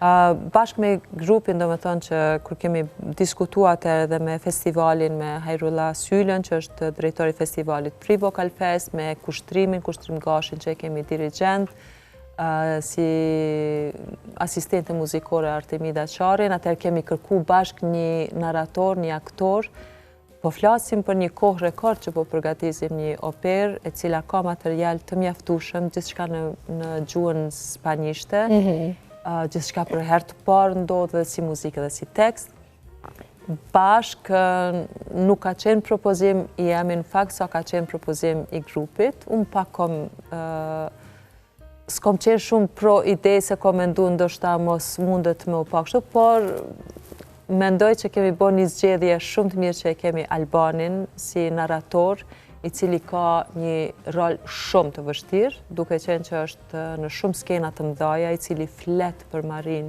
Bashkë me grupin, do me thonë që kur kemi diskutuat edhe me festivalin me Hajrullah Sylen, që është drejtori festivalit Pre-Vocal Fest, me Kushtrim Gashin që kemi dirigent, si asistente muzikore Artemida Qarin, atër kemi kërku bashkë një narrator, një aktor, po flasim për një kohë rekord që po përgatisim një operë e cila ka material të mjaftueshëm, gjithçka në gjuhën spanjishte, gjithçka për herë të parë ndodhë dhe si muzikë dhe si tekst. Bashkë nuk ka qenë propozim i jemi, në fakt sa ka qenë propozim i grupit. Unë pak s'kom qenë shumë pro ide se kom mendu ndoshta mos mundet me u pa kështu, por mendoj që kemi bërë një zgjedhje shumë të mirë që e kemi Albanin si narrator, i cili ka një rol shumë të vështirë, duke qenë që është në shumë skena të mëdhaja, i cili flet për Marin